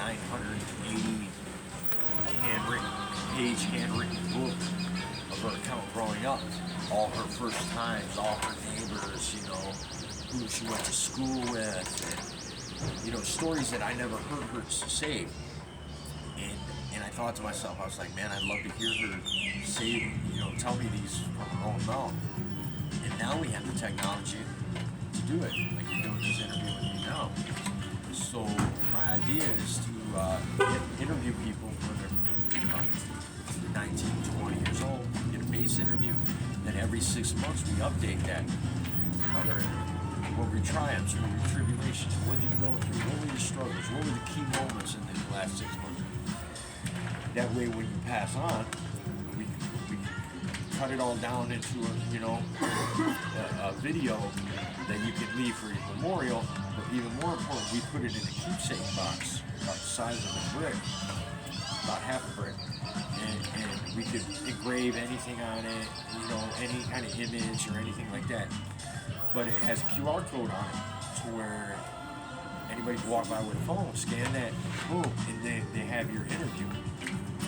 980 handwritten book of her account growing up. All her first times, all her neighbors, who she went to school with, and, stories that I never heard her say. And I thought to myself, I was like, man, I'd love to hear her say, tell me these from her own mouth. And now we have the technology to do it, like you're doing this interview with me now. So my idea is to interview people when they're 19, 20 years old, get a base interview, then every 6 months we update that. Another interview. What were your triumphs? What were your tribulations? What did you go through? What were your struggles? What were the key moments in the last 6 months? That way when you pass on, we cut it all down into a video that you can leave for your memorial, but even more important, we put it in a keepsake box about the size of a brick, about half a brick, and we could engrave anything on it, any kind of image or anything like that. But it has a QR code on it to where anybody can walk by with a phone, scan that, boom, and they have your interview,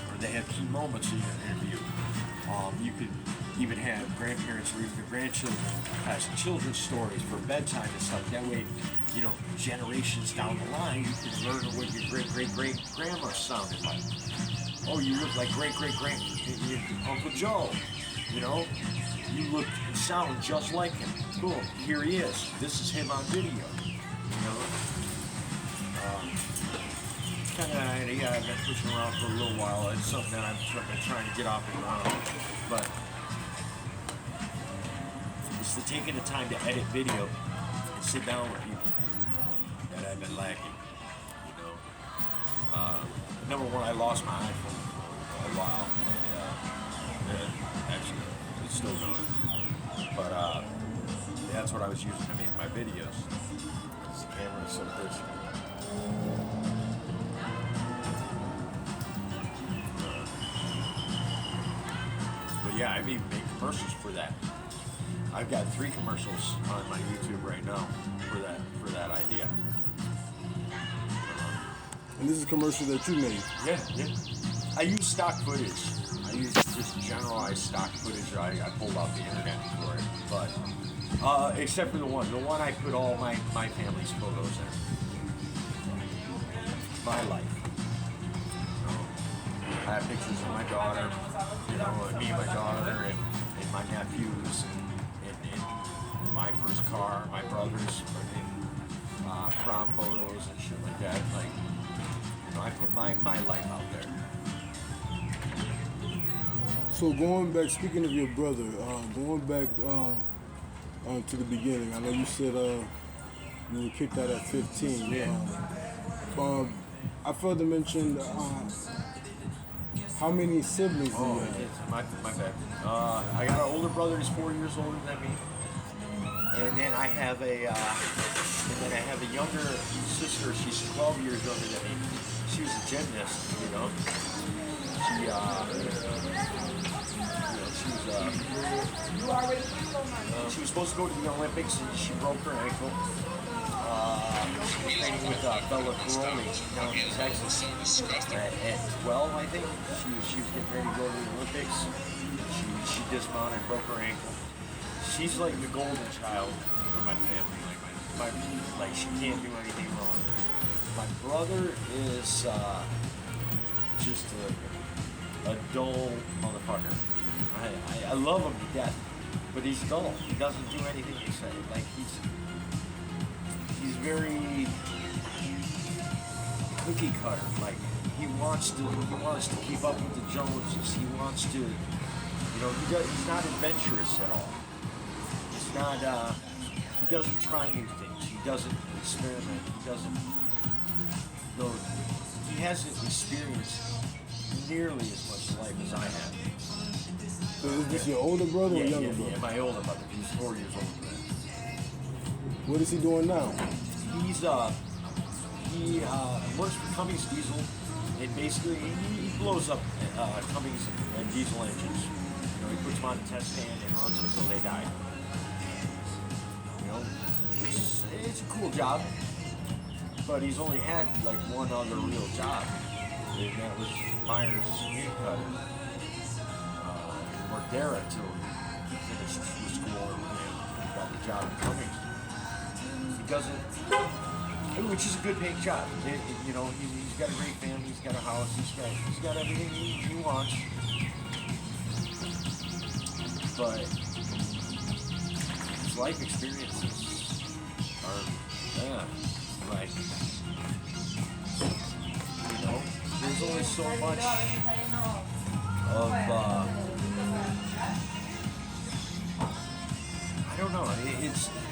or they have key moments in your interview. You could even have grandparents or even your grandchildren pass children's stories for bedtime and stuff. That way, generations down the line, you can learn what your great-great-great-grandma sounded like. Oh, you look like great-great-great Uncle Joe, You look and sound just like him. Cool, here he is. This is him on video, kind of an idea I've been pushing around for a little while. It's something that I'm trying to get off the ground. But it's the taking the time to edit video and sit down with people that I've been lacking. Number one, I lost my iPhone for a while, and actually, it's still gone. But that's what I was using to make my videos. This camera is so good. But yeah, I've even made commercials for that. I've got 3 commercials on my YouTube right now for that idea. And this is a commercial that you made? Yeah. I use stock footage. I use just generalized stock footage I pulled off the internet for it. But except for the one I put all my family's photos in. My life. I have pictures of my daughter, and me and my daughter, and my nephews, and my first car, my brothers, and prom photos and shit like that. I put my life out there. So going back, speaking of your brother, going back to the beginning, I know you said you were kicked out at 15. Yeah. I further mentioned how many siblings do you have? My bad. I got an older brother who's 4 years older than me, and then I have a younger sister. She's 12 years younger than me. She was a gymnast, She was supposed to go to the Olympics and she broke her ankle. She was training with Bella Caroli down in Texas. At 12, I think, she was getting ready to go to the Olympics. She dismounted, broke her ankle. She's like the golden child for my family. Like she can't do anything wrong. My brother is just a dull motherfucker. I love him to death, but he's dull. He doesn't do anything you say. Like he's very cookie cutter. Like he wants to keep up with the Joneses. He wants to, he's not adventurous at all. He's not. He doesn't try new things. He doesn't experiment. He doesn't. He hasn't experienced nearly as much life as I have. So is this your older brother or younger brother? Yeah, my older brother. He's 4 years older than me. What is he doing now? He works for Cummins Diesel, and basically he blows up Cummins and diesel engines. He puts them on a test stand and runs until they die. It's a cool job. but he's only had like one other real job, and that was Myers Meat Cutter. He worked there until he finished school and got the job in Cummings. He doesn't, which is a good paying job. You know, he's got a great family, he's got a house, he's got everything he wants. But his life experiences are, like, you know, there's only so much of, I don't know,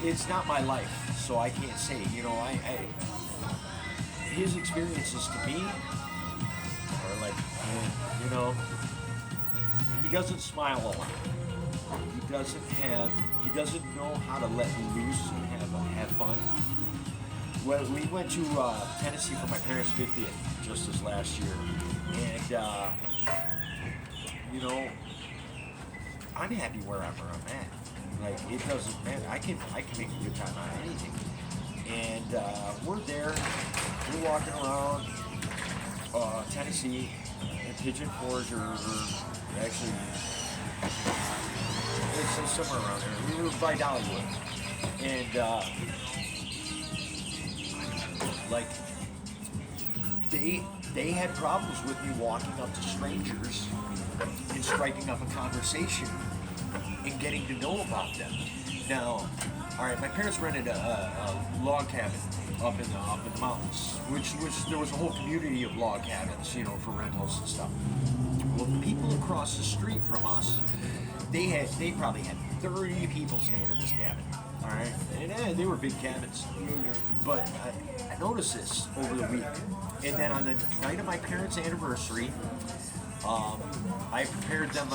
it's not my life, so I can't say, you know, his experiences to me are like, you know, he doesn't smile a lot. He doesn't know how to let loose and have fun. Well, we went to Tennessee for my parents' 50th just this last year, and you know, I'm happy wherever I'm at. Like, it doesn't matter. I can make a good time out of anything. And we're there. We're walking around Tennessee, and Pigeon Forge, or actually, it's somewhere around there. We were by Dollywood, and like, they had problems with me walking up to strangers and striking up a conversation and getting to know about them. Now, all right, my parents rented a log cabin up in the mountains, which there was a whole community of log cabins, you know, for rentals and stuff. Well, the people across the street from us, they probably had 30 people staying in this cabin. All right, and they were big cabins. But I noticed this over the week, and then on the night of my parents' anniversary, I prepared them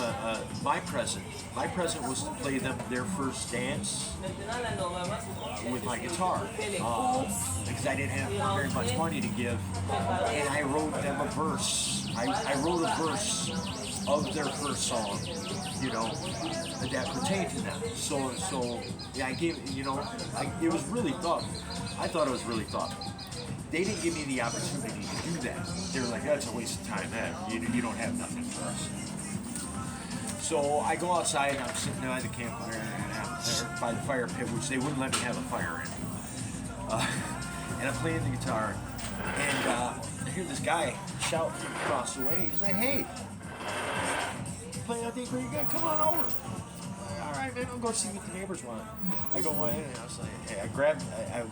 my present. My present was to play them their first dance with my guitar, because I didn't have very much money to give, and I wrote them a verse. I wrote a verse of their first song, you know, that pertained to them. So yeah, I gave, you know, it was really thoughtful. I thought it was really thoughtful. They didn't give me the opportunity to do that. They were like, that's a waste of time, man. You don't have nothing for us. So I go outside and I'm sitting by the campfire, or by the fire pit, which they wouldn't let me have a fire in. And I'm playing the guitar, and I hear this guy shout from across the way. He's like, hey, you playing out there pretty good? Come on over. All right, man, I'll go see what the neighbors want. I go in and I was like, hey, I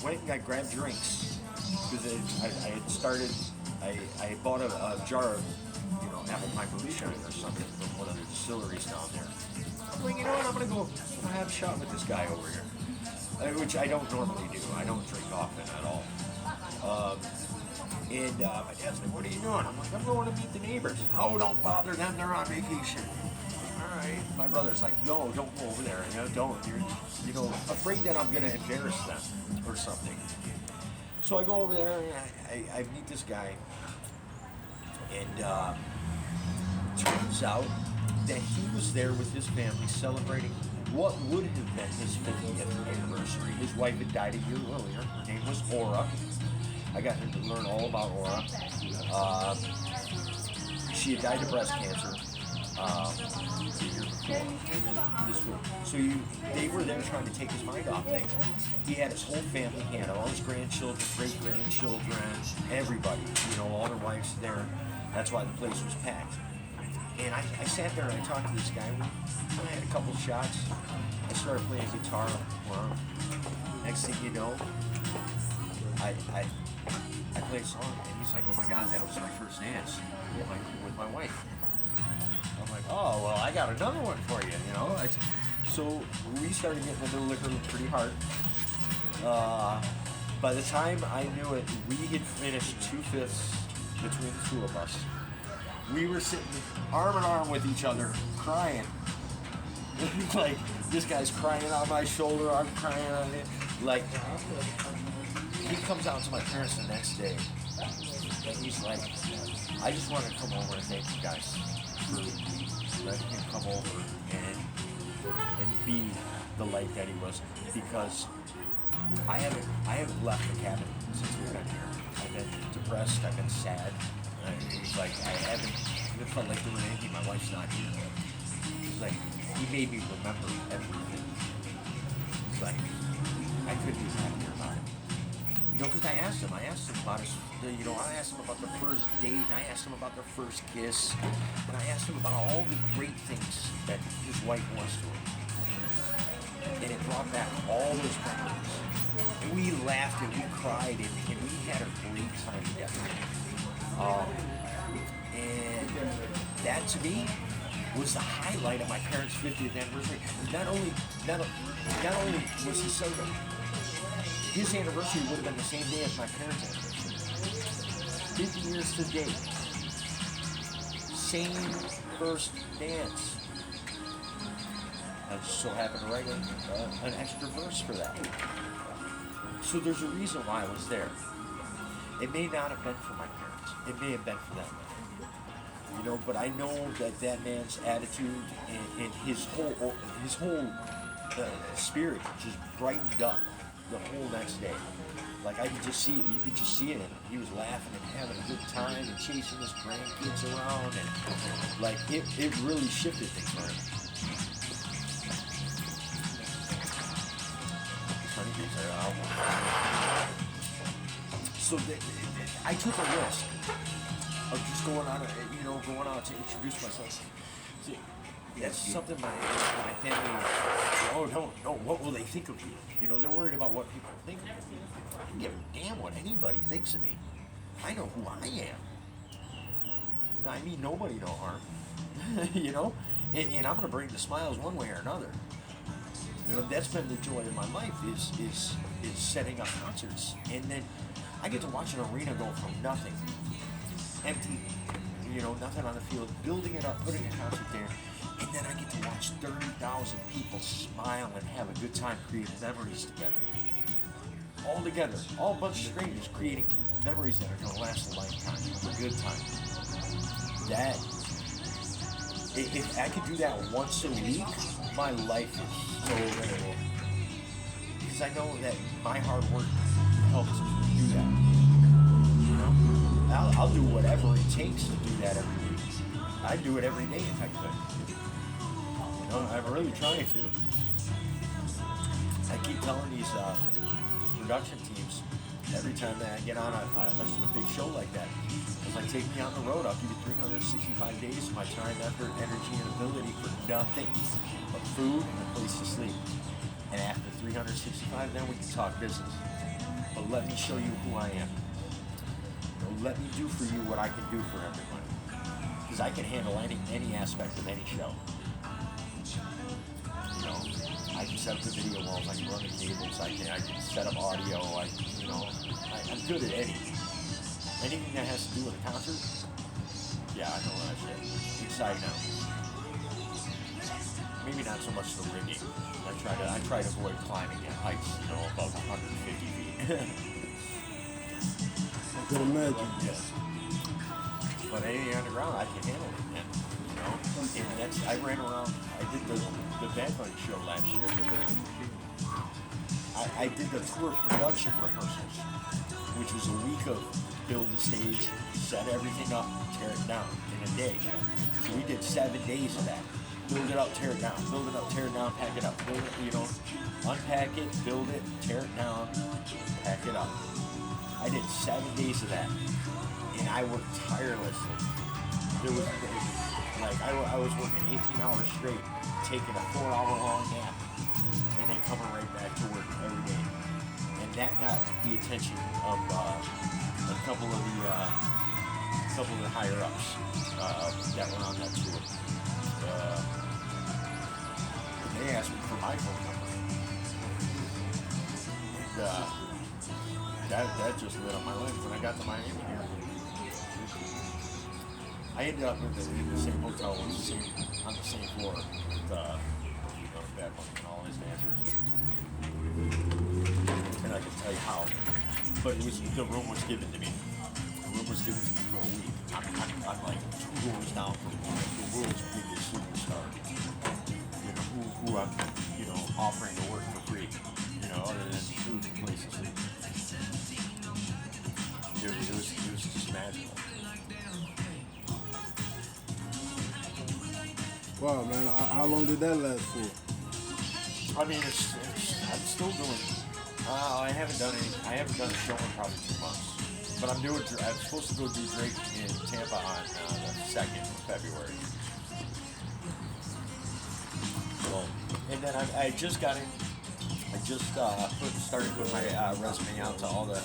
went and I grabbed drinks. Because I had started, I bought a jar of, you know, apple pie moonshine or something from one of the distilleries down there. I'm like, you know what, I'm going to go have a shot with this guy over here. Which I don't normally do. I don't drink often at all. And my dad's like, what are you doing? I'm like, I'm going to meet the neighbors. Oh, don't bother them, they're on vacation. All right. My brother's like, no, don't go over there. You know, don't. You're, you know, afraid that I'm going to embarrass them or something. So I go over there and I meet this guy, and turns out that he was there with his family celebrating what would have been his 50th anniversary. His wife had died a year earlier. Her name was Aura. I got to learn all about Aura. She had died of breast cancer the year before. So they were there trying to take his mind off things. He had his whole family. He had all his grandchildren, great-grandchildren, everybody. You know, all their wives there. That's why the place was packed. And I sat there and I talked to this guy. I had a couple of shots. I started playing guitar. Well, next thing you know, I played a song, and he's like, "Oh my God, that was my first dance with my wife." I'm like, "Oh well, I got another one for you," you know. So we started getting into liquor pretty hard. By the time I knew it, we had finished 2/5 between the two of us. We were sitting arm in arm with each other, crying. Like, this guy's crying on my shoulder, I'm crying on it. Like, he comes out to my parents the next day, and he's like, I just want to come over and thank you guys for letting him come over and be the light that he was, because I haven't left the cabin since we've been here. I've been depressed. I've been sad. It's like I haven't even felt like doing anything. My wife's not here. It's like he made me remember everything. It's like I couldn't be happier about it. You know, because I asked him about his, I asked him about the first date, and I asked him about the first kiss, and I asked him about all the great things that his wife was to him. And it brought back all those memories. And we laughed and we cried and we had a great time together. And that to me was the highlight of my parents' 50th anniversary. Not only was he celebrating, his anniversary would have been the same day as my parents' anniversary. 50 years to date. Same first dance. I just so happened to write an extra verse for that. So there's a reason why I was there. It may not have been for my parents. It may have been for them. You know, but I know that man's attitude and his whole spirit just brightened up the whole next day. Like I could just see it. You could just see it in him. He was laughing and having a good time and chasing his grandkids around, and like it really shifted things for him. So I took a risk of just going out to introduce myself. See, that's something my family, no, what will they think of you? You know, they're worried about what people think of me. I don't give a damn what anybody thinks of me. I know who I am. I mean nobody no harm. You know? And I'm gonna bring the smiles one way or another. You know, that's been the joy of my life is setting up concerts. And then I get to watch an arena go from nothing, empty, nothing on the field, building it up, putting a concert there, and then I get to watch 30,000 people smile and have a good time creating memories together. All together, all a bunch of strangers creating memories that are going to last a lifetime, a good time. That, if I could do that once a week, my life is so incredible. Because I know that my hard work helps do that. You know, I'll do whatever it takes to do that every week. I'd do it every day if I could. You know, I'm really trying to. I keep telling these production teams every time that I get on a big show like that, it's like, take me on the road. I'll give you 365 days of my time, effort, energy, and ability for nothing but food and a place to sleep. And after 365, then we can talk business. But let me show you who I am. Let me do for you what I can do for everybody. Because I can handle any aspect of any show. You know, I can set up the video walls, I can run the cables, I can set up audio, I'm good at anything. Anything that has to do with a concert, yeah, I know that shit. Inside now. Maybe not so much the rigging. I try to avoid climbing at heights, above 150 feet. I can imagine. Yeah. But anything underground, I can handle it, man. And I ran around. I did the Bad Bunny show last year. I did the tour production rehearsals, which was a week of build the stage, set everything up, tear it down in a day. So we did 7 days of that. Build it up, tear it down. Build it up, tear it down, pack it up. Build it, unpack it, build it, tear it down, pack it up. I did 7 days of that, and I worked tirelessly. There was I was working 18 hours straight, taking a 4-hour-long nap, and then coming right back to work every day. And that got the attention of a couple of the higher ups that were on that tour. They asked me for my phone number. And, that just lit up my life when I got to Miami here. I ended up in the same hotel on the same floor with Bad Bunny and all his dancers. And I can tell you how. But the room was given to me. The room was given to me for a week. I'm like 2 doors down from the world's biggest superstar. Who I'm offering to work for free. Other than food and places. unimaginable. Wow, man. How long did that last for? I mean, I'm still doing. I haven't done a show in probably 2 months. But I'm supposed to go do Drake in Tampa on the 2nd of February. So, and then I just got in. I just started putting my resume out to all the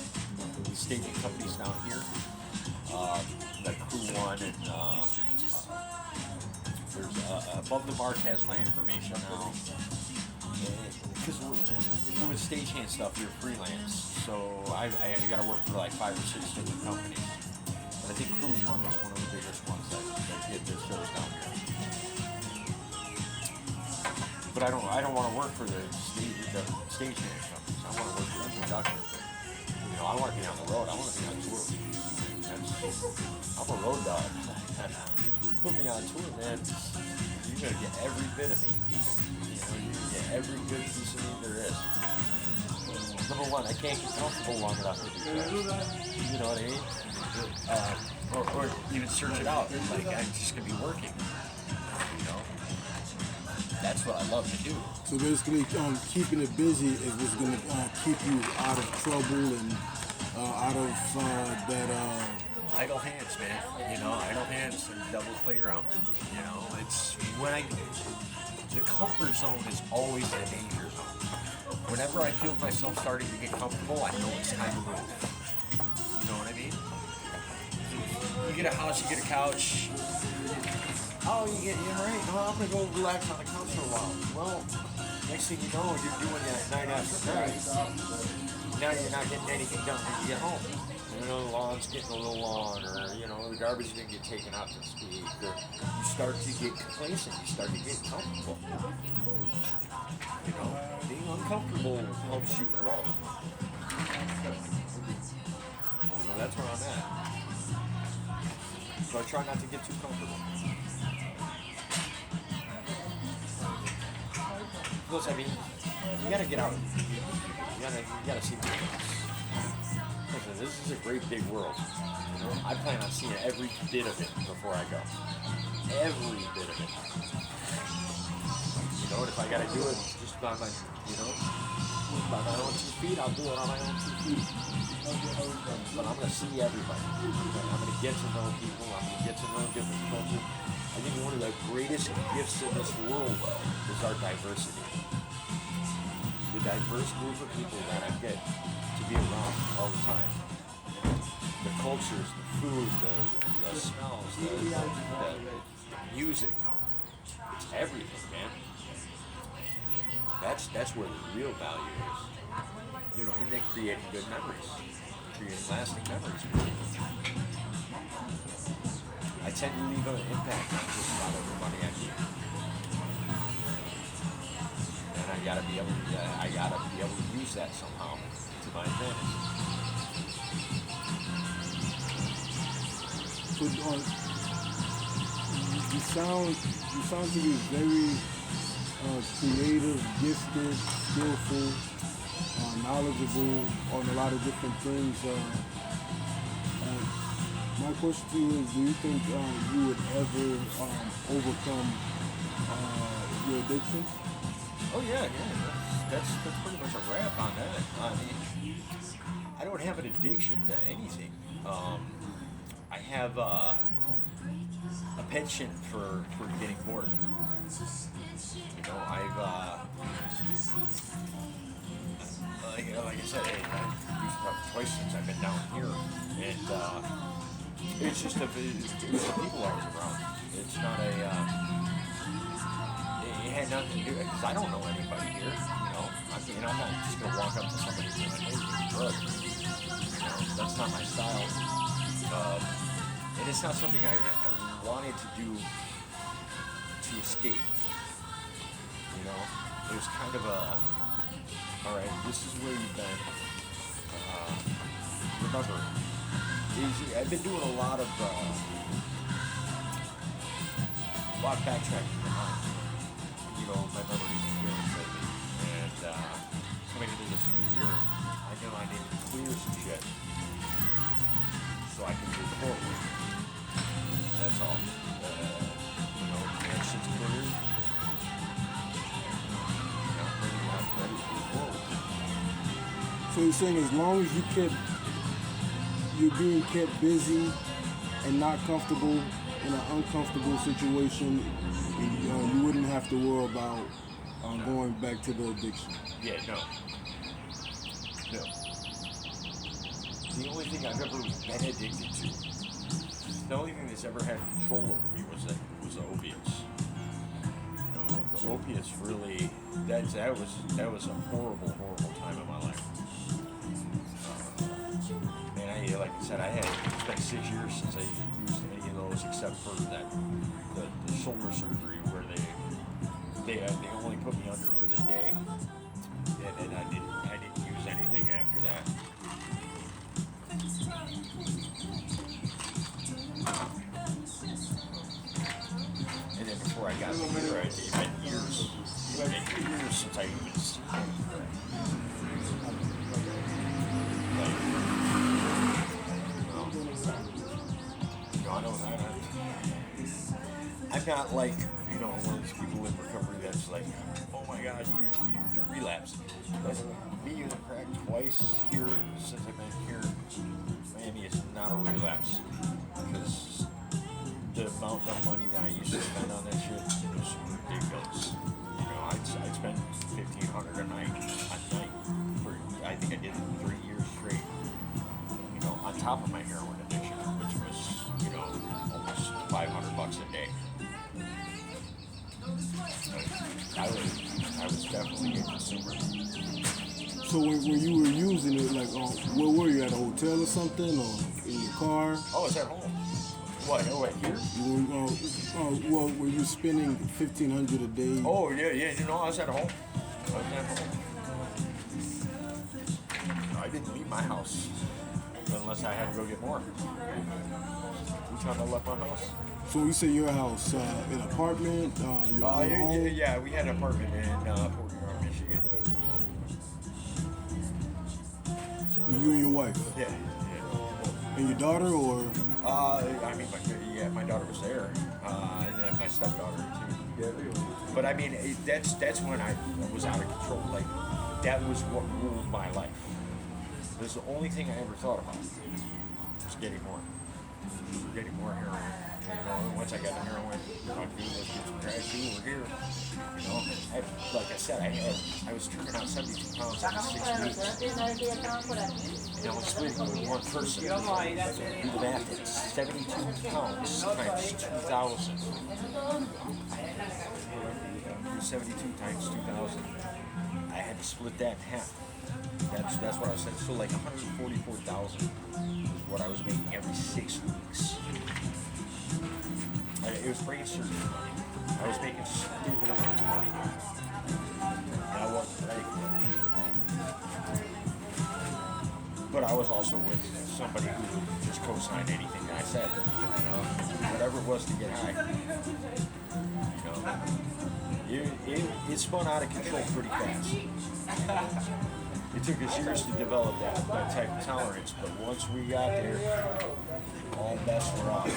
staging companies down here. Like Crew One and there's Above the Mark has my information now. Because doing stagehand stuff, you're freelance. So I got to work for like 5 or 6 different companies. And I think Crew One was one of the biggest ones that did their shows down here. But I don't want to work for the stagehand companies. I want to work for the production. You know, I want to be on the road. I want to be on tour. I'm a road dog. Put me on tour, man. You're gonna get every bit of me. You know, you get every good piece of me there is. Number one, I can't get comfortable long enough to do that. You know what I mean? Or even search it out. Like, I'm just going to be working. You know? That's what I love to do. So basically, keeping it busy is what's going to keep you out of trouble and out of that... idle hands, man. You know, idle hands and devil's playground. You know, it's when the comfort zone is always the danger zone. Whenever I feel myself starting to get comfortable, I know it's time to move. You know what I mean? You get a house, you get a couch. Oh, you right. No, I'm gonna go relax on the couch for a while. Well, next thing you know, you're doing that night after night. Now you're not getting anything done when you get home. You know, the lawn's getting a little long, or, you know, the garbage didn't get taken out this week, or you start to get complacent, you start to get comfortable. You know, being uncomfortable helps you grow. You know, that's where I'm at. So I try not to get too comfortable. Plus, I mean, you gotta get out. You gotta see things. Listen, this is a great big world. You know, I plan on seeing every bit of it before I go. Every bit of it. You know, and if I gotta do it just by my, you know, by my own 2 feet, I'll do it on my own 2 feet. But I'm gonna see everybody. I'm gonna get to know people. I'm gonna get to know different cultures. I think one of the greatest gifts in this world is our diversity. The diverse group of people that I get to be around all the time. The cultures, the food, the smells, the music. It's everything, man. That's where the real value is. You know, and then creating good memories. Creating lasting memories for people. I tend to leave an impact on just about everybody I meet. And I gotta be able to use that somehow to my advantage. So, you sound to be very creative, gifted, skillful, knowledgeable on a lot of different things. My question to you is, do you think you would ever overcome your addiction? Oh yeah. That's pretty much a wrap on that. I mean, I don't have an addiction to anything. I have a penchant for getting bored. You know, like I said, I've used it up twice since I've been down here, and it's just it was the people I was around. It's not it had nothing to do with it, because I don't know anybody here. You know, I'm not just gonna walk up to somebody and be like, "Hey, you're drugs." You know, that's not my style. And it's not something I wanted to do to escape. You know, it was kind of all right, this is where you've been. Remember, I've been doing a lot of backtracking behind. You know, my memories and feelings lately. And coming into this new year, I know I need to clear some shit. so I can move forward. That's all. That shit's cleared. I'm ready to move forward. So you're saying as long as you're being kept busy and not comfortable in an uncomfortable situation, you wouldn't have to worry about going back to the addiction. Yeah, no. The only thing I've ever been addicted to, the only thing that's ever had control over me was the opiates. The opiates really, that was a horrible time in my life. And like I said, it's been 6 years since I used any of those except for the shoulder surgery where they only put me under for the day, and I didn't use anything after that. And then before I got here, it's been years since I even seen anything. I'm not like, one of these people in recovery that's like, oh my God, you relapsed. Me using crack twice here since I've been here in Miami is not a relapse, because the amount of money that I used to spend on that shit was ridiculous. I'd spend $1,500 a night for, I think I did it 3 years straight. On top of my heroin addiction, which was, almost $500 a day. I was definitely a consumer. So when you were using it, like, where were you, at a hotel or something, or in your car? Oh, it's at home. What? Oh, right here? Well, were you spending $1,500 a day? Oh, yeah. I was at home. I didn't leave my house unless I had to go get more. Each time I left my house. So you say your house, an apartment, your own home? Yeah, we had an apartment in Port Huron, Michigan. You and your wife? Yeah. And your daughter, or? My daughter was there, and then my stepdaughter too. But I mean, that's when I was out of control. Like, that was what ruled my life. It was the only thing I ever thought about. Was getting more heroin. Once I got the heroin, let's get some crack. We're here. Like I said, I was turning out 72 pounds in 6 weeks. Splitting with one person. Do the math, it's 72 pounds times 2,000. 72 times 2,000. I had to split that in half. That's what I said. So like 144,000 is what I was making every 6 weeks. It was brain surgery money. I was making stupid amounts of money. And I wasn't ready for it. But I was also with somebody who would just co-signed anything that I said. Whatever it was to get high. It spun out of control pretty fast. It took us years to develop that type of tolerance, but once we got there, all bets were off.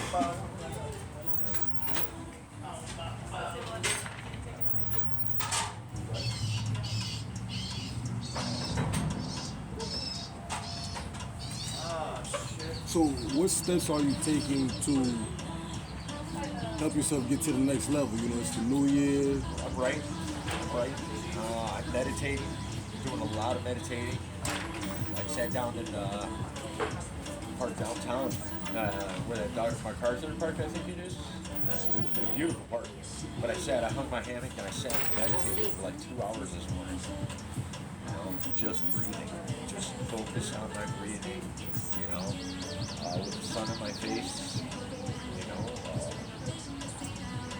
So what steps are you taking to help yourself get to the next level? It's the new year. Right. I'm meditating, doing a lot of meditating. I sat down in park downtown where that MacArthur Park, I think it is. It was a beautiful park. But I hung my hammock and I sat and meditated for like 2 hours this morning. Just breathing, just focus on my breathing, with the sun on my face,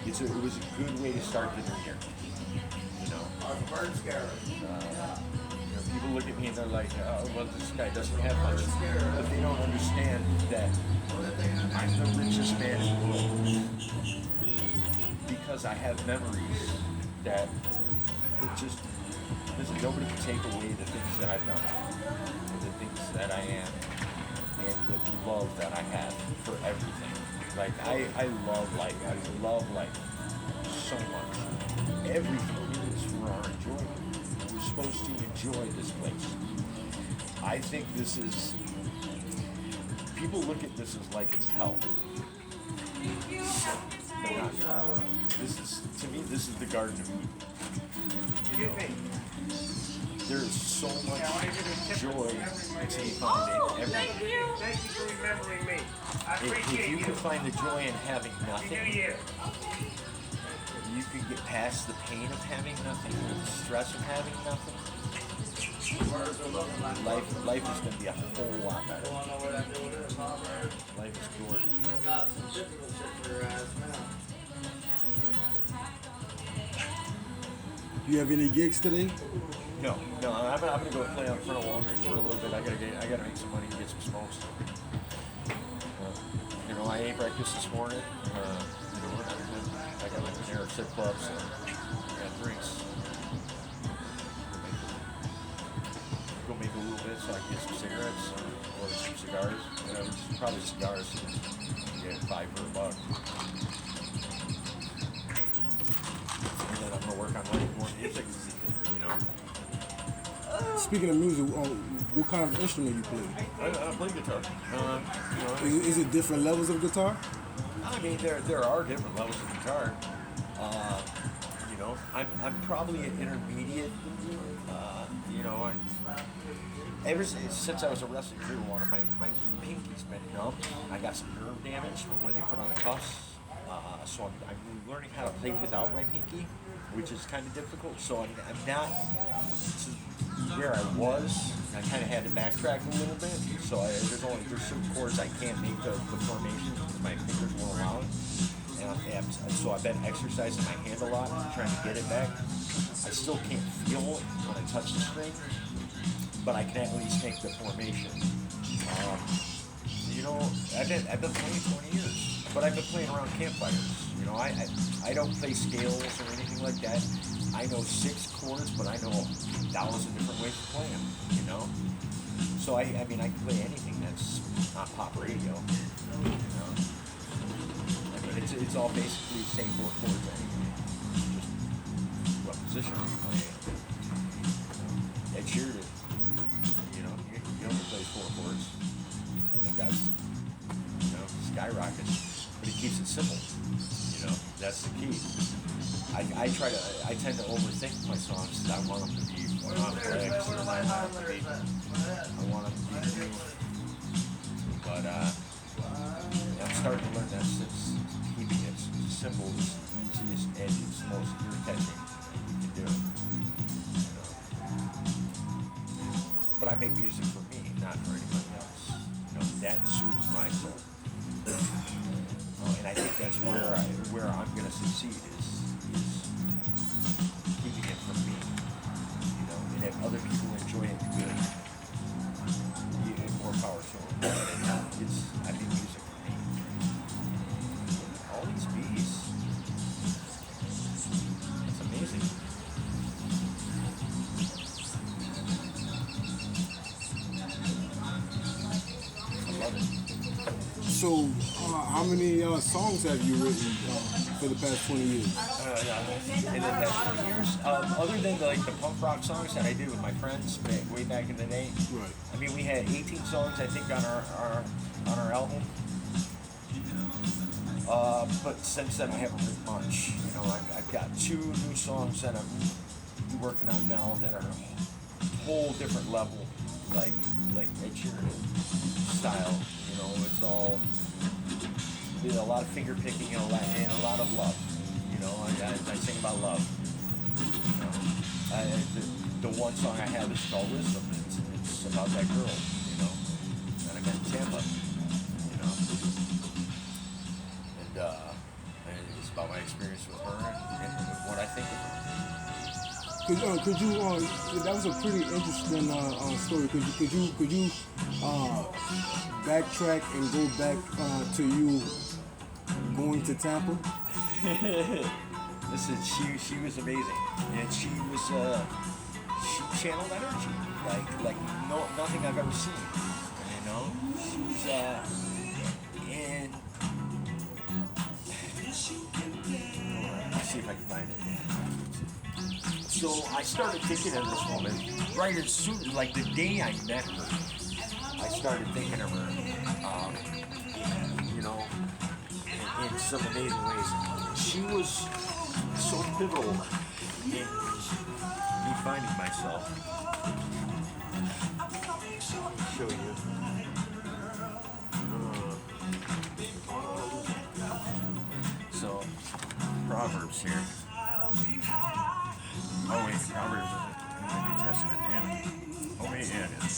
it was a good way to start the new year, people look at me and they're like, well, this guy doesn't have much, but they don't understand that I'm the richest man in the world because I have memories that listen, nobody can take away the things that I've done, the things that I am. and the love that I have for everything. Like I love life. I love life so much. Everything here is for our enjoyment. We're supposed to enjoy this place. I think this is. People look at this as like it's hell. They're not. This is, to me, this is the Garden of Eden. You know, there is so much joy to be found in everything. Thank you for remembering me. I If appreciate you you. can find the joy in having New nothing, Year. you can get past the pain of having nothing, the stress of having nothing. Life is going to be a whole lot better. Life is gorgeous. You have any gigs today? No, I'm gonna go play out in front of Walgreens for a little bit. I gotta make some money and get some smokes. You know, I ate breakfast this morning. I got like an Arab strip club, so I got drinks. Go make a little bit so I can get some cigarettes or some cigars. Probably cigars. Get 5 for $1. And then I'm gonna work on more music. You know. Speaking of music, what kind of instrument you play? I play guitar. You know, Is it different levels of guitar? I mean, there are different levels of guitar. You know, I'm probably an intermediate. You know, ever since I was a wrestling career, my pinky's been numb. I got some nerve damage from when they put on the cuffs. So I'm learning how to play without my pinky, which is kind of difficult. So I'm not to where I was. I kind of had to backtrack a little bit. So there's certain chords I can't make the formation because my fingers won't allow it. So I've been exercising my hand a lot, trying to get it back. I still can't feel it when I touch the string, but I can at least make the formation. You know, I've been playing 20 years, but I've been playing around campfires. You know, I don't play scales or anything like that. I know 6 chords, but I know 1,000 different ways to play them. You know, so I mean I can play anything that's not pop radio. You know, I mean it's all basically the same 4 chords anyway. Just what position are you playing? Ed Sheeran, you know, he only plays 4 chords. And the guy's, you know, skyrockets, but he keeps it simple. You know, that's the key. I tend to overthink my songs because I want them to be complex or I want them to be new. But I'm starting to learn that it's keeping it simple is the easiest and it's most ear-catching you can do. You know? But I make music for me, not for anybody else. You know, that soothes my soul. And I think that's where I'm going to succeed is keeping it from me. You know, and if other people enjoy it, good. More power to them. I make music for me. All these bees. It's amazing. I love it. So, how many songs have you written for the past 20 years? In the past 20 years, other than the punk rock songs that I did with my friends way back in the day, Right. I mean, we had 18 songs I think on our album. But since then I haven't written much. You know, I've got 2 new songs that I'm working on now that are a whole different level, like Ed Sheeran style. You know, it's all a lot of finger picking and a lot of love. You know, I sing about love. You know, the one song I have is called Wisdom. It's about that girl. You know, that I met in Tampa. You know, and it's about my experience with her and what I think of her. Could you? That was a pretty interesting story. Could you backtrack and go back to you going to Tampa? Listen, she was amazing, and she channeled energy like nothing I've ever seen. You know, and let's see if I can find it. So I started thinking of this woman right as soon, like the day I met her. I started thinking of her, you know, in some amazing ways. She was so pivotal in me finding myself. Let me show you. So, Proverbs here. Oh wait, Proverbs isn't in the New Testament. Damn it. Oh wait, yeah, it is.